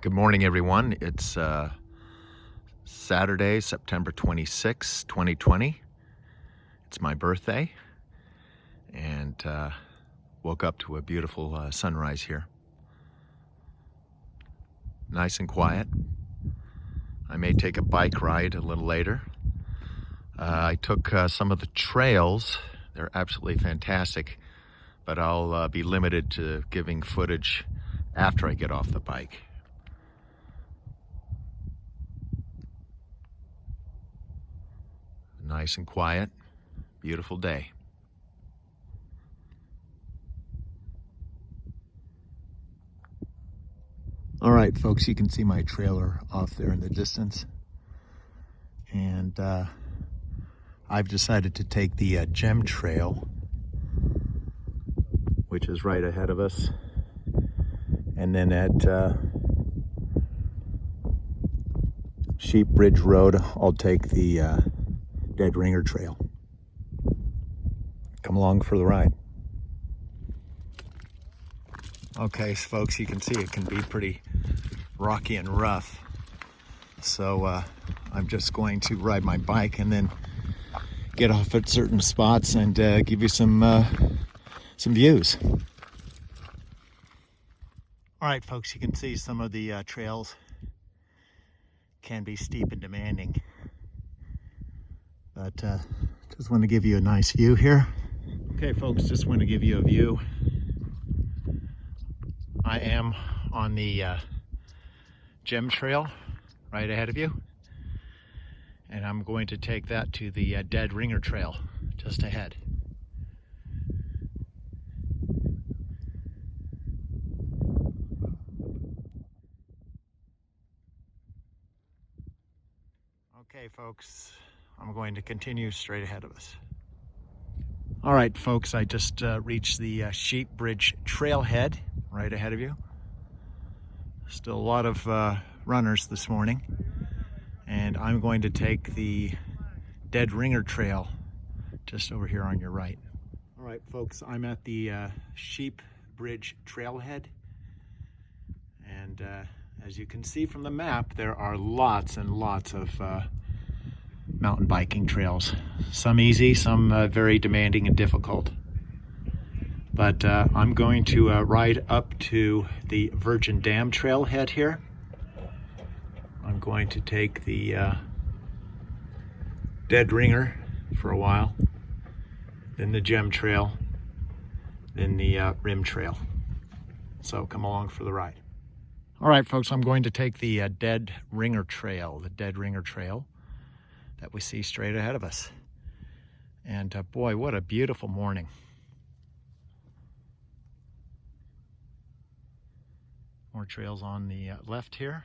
Good morning, everyone. It's Saturday, September 26, 2020. It's my birthday, and woke up to a beautiful sunrise here. Nice and quiet. I may take a bike ride a little later. I took some of the trails. They're absolutely fantastic, but I'll be limited to giving footage after I get off the bike. Nice and quiet, beautiful day. All right, folks, you can see my trailer off there in the distance. And I've decided to take the Gem Trail, which is right ahead of us. And then at Sheep Bridge Road, I'll take the Dead Ringer Trail. Come along for the ride. Okay, so folks, you can see it can be pretty rocky and rough. So I'm just going to ride my bike and then get off at certain spots and give you some views. All right, folks, you can see some of the trails can be steep and demanding. But just want to give you a nice view here. Okay, folks, just want to give you a view. I am on the Gem Trail right ahead of you. And I'm going to take that to the Dead Ringer Trail just ahead. Okay, folks, I'm going to continue straight ahead of us. All right, folks, I just reached the Sheep Bridge Trailhead right ahead of you. Still a lot of runners this morning, and I'm going to take the Dead Ringer Trail just over here on your right. All right, folks, I'm at the Sheep Bridge Trailhead, and as you can see from the map, there are lots and lots of mountain biking trails. Some easy, some very demanding and difficult. But I'm going to ride up to the Virgin Dam Trailhead here. I'm going to take the Dead Ringer for a while, then the Gem Trail, then the Rim Trail. So come along for the ride. All right, folks, I'm going to take the Dead Ringer Trail, that we see straight ahead of us. And boy, what a beautiful morning. More trails on the left here.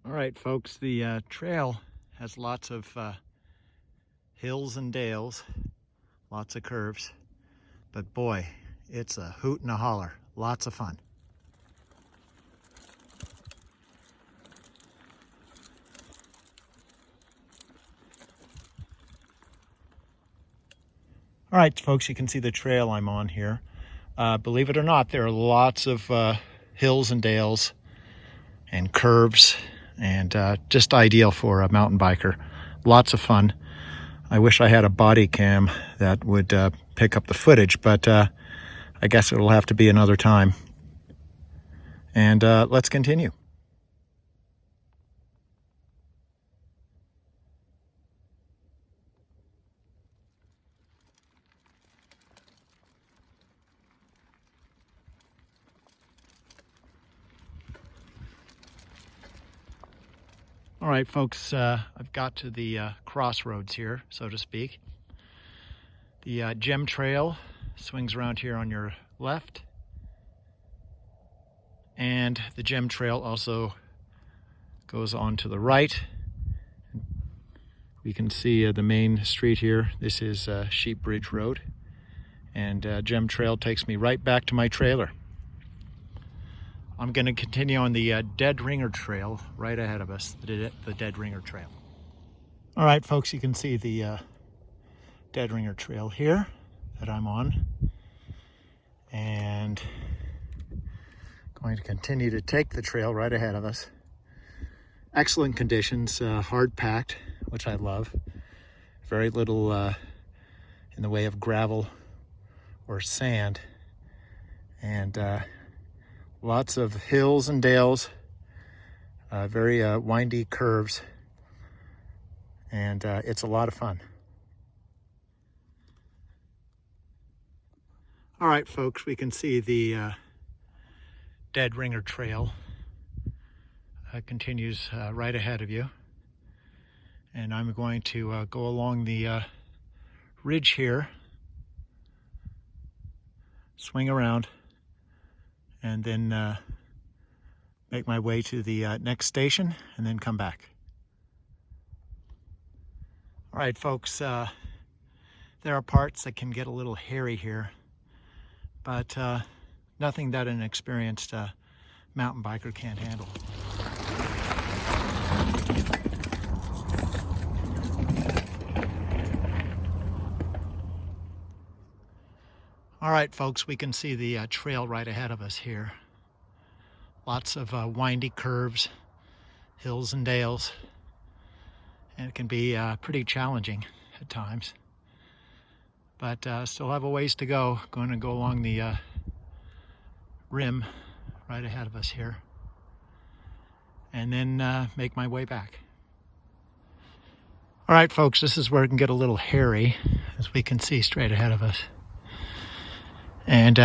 All right, folks, the trail has lots of hills and dales, lots of curves, but boy, it's a hoot and a holler, lots of fun. All right, folks, you can see the trail I'm on here. Believe it or not, there are lots of hills and dales and curves, and just ideal for a mountain biker. Lots of fun. I wish I had a body cam that would pick up the footage, but I guess it'll have to be another time. And let's continue. All right, folks, I've got to the crossroads here, so to speak. The Gem Trail swings around here on your left, and the Gem Trail also goes on to the right. We can see the main street here. This is Sheep Bridge Road, and Gem Trail takes me right back to my trailer. I'm going to continue on the Dead Ringer Trail right ahead of us, the Dead Ringer Trail. All right, folks, you can see the Dead Ringer Trail here that I'm on, and going to continue to take the trail right ahead of us. Excellent conditions, hard packed, which I love. Very little in the way of gravel or sand, and lots of hills and dales, very windy curves, and it's a lot of fun. All right, folks, we can see the Dead Ringer Trail continues right ahead of you, and I'm going to go along the ridge here, swing around, and then make my way to the next station and then come back. All right, folks, there are parts that can get a little hairy here, but nothing that an experienced mountain biker can't handle. All right, folks, we can see the trail right ahead of us here. Lots of windy curves, hills and dales, and it can be pretty challenging at times. But still have a ways to go. Going to go along the rim right ahead of us here, and then make my way back. All right, folks, this is where it can get a little hairy, as we can see straight ahead of us. And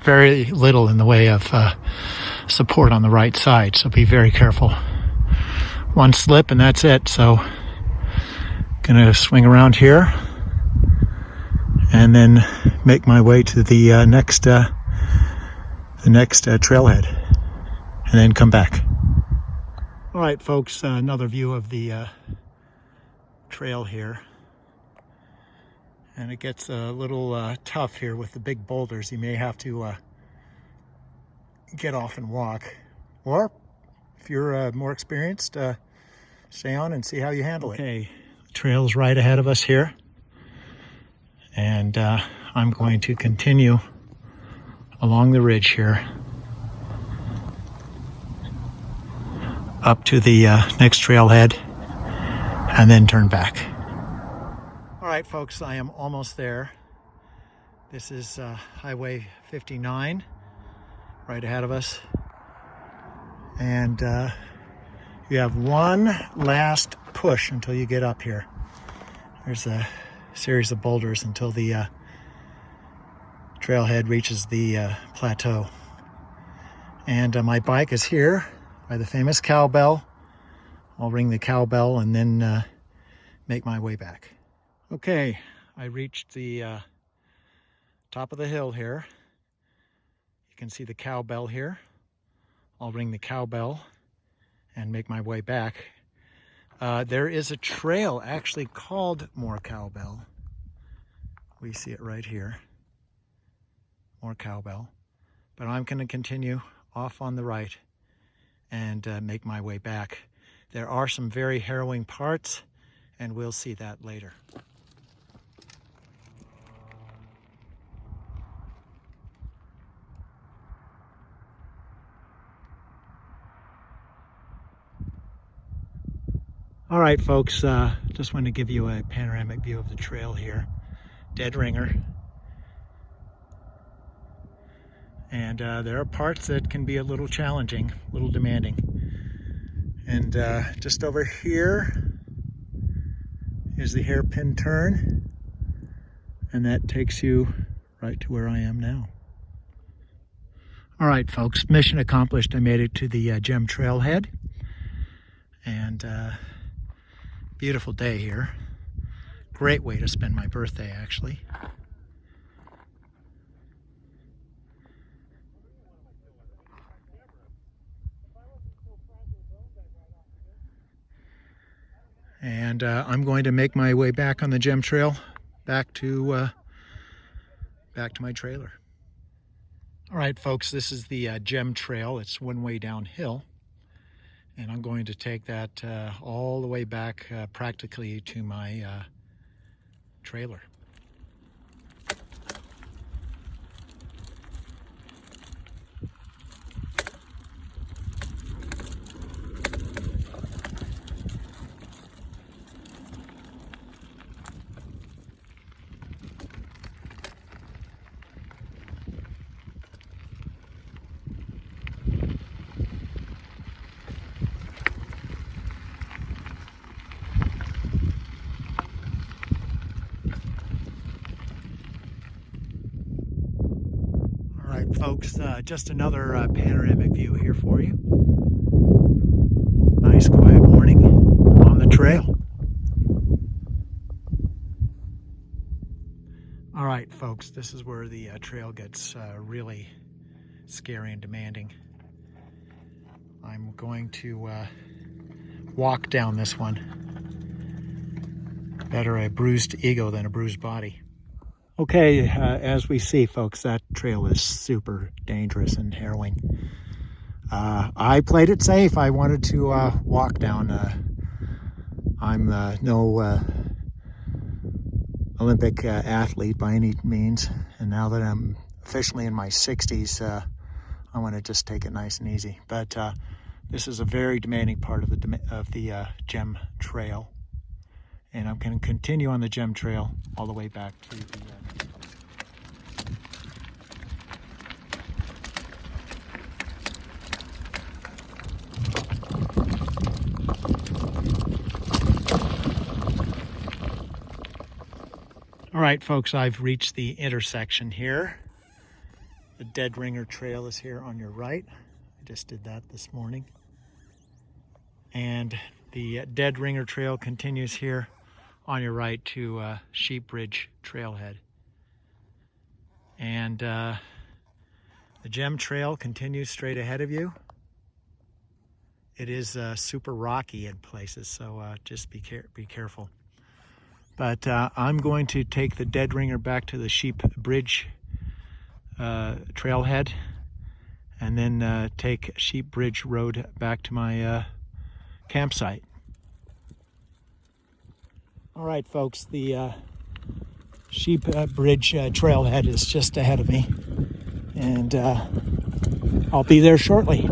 very little in the way of support on the right side, so be very careful. One slip and that's it. So gonna swing around here and then make my way to the next trailhead, and then come back. All right, folks, another view of the trail here. And it gets a little tough here with the big boulders. You may have to get off and walk. Or if you're more experienced, stay on and see how you handle it. Okay, the trail's right ahead of us here. And I'm going to continue along the ridge here up to the next trailhead and then turn back. All right, folks, I am almost there. This is Highway 59 right ahead of us. And you have one last push until you get up here. There's a series of boulders until the trailhead reaches the plateau. And my bike is here by the famous cowbell. I'll ring the cowbell and then make my way back. Okay, I reached the top of the hill here. You can see the cowbell here. I'll ring the cowbell and make my way back. There is a trail actually called More Cowbell. We see it right here. More Cowbell. But I'm going to continue off on the right and make my way back. There are some very harrowing parts, and we'll see that later. All right, folks, just want to give you a panoramic view of the trail here. Dead Ringer. And there are parts that can be a little challenging, a little demanding. And just over here is the hairpin turn, and that takes you right to where I am now. All right, folks, mission accomplished. I made it to the gem trailhead, and beautiful day here. Great way to spend my birthday, actually. And I'm going to make my way back on the gem trail, back to my trailer. All right, folks, this is the gem trail. It's one way downhill. And I'm going to take that all the way back practically to my trailer. All right, folks, just another panoramic view here for you. Nice quiet morning on the trail. All right, folks, this is where the trail gets really scary and demanding. I'm going to walk down this one. Better a bruised ego than a bruised body. Okay, as we see, folks, that trail is super dangerous and harrowing. I played it safe. I wanted to walk down. I'm no Olympic athlete by any means, and now that I'm officially in my 60s, I want to just take it nice and easy. But this is a very demanding part of the Gem Trail, and I'm going to continue on the Gem Trail all the way back to the All right, folks, I've reached the intersection here. The Dead Ringer Trail is here on your right. I just did that this morning. And the Dead Ringer Trail continues here on your right to Sheep Bridge Trailhead. And the Gem Trail continues straight ahead of you. It is super rocky in places, so just be careful. But I'm going to take the Dead Ringer back to the Sheep Bridge Trailhead, and then take Sheep Bridge Road back to my campsite. All right, folks, the Sheep Bridge Trailhead is just ahead of me, and I'll be there shortly.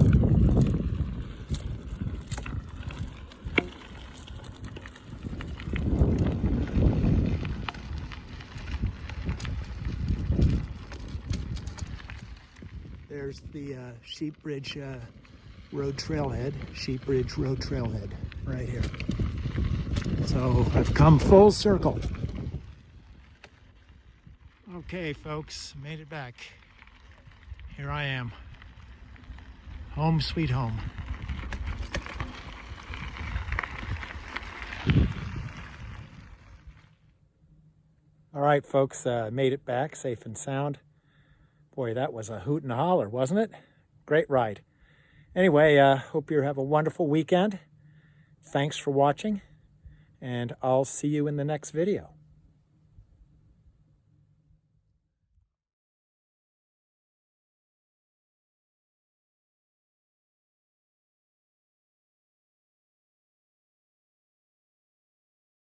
There's the Sheep Bridge Road Trailhead, Sheep Bridge Road Trailhead, right here. So I've come full circle. Okay, folks, made it back. Here I am. Home sweet home. All right, folks, made it back safe and sound. Boy, that was a hoot and a holler, wasn't it? Great ride. Anyway, hope you have a wonderful weekend. Thanks for watching, and I'll see you in the next video.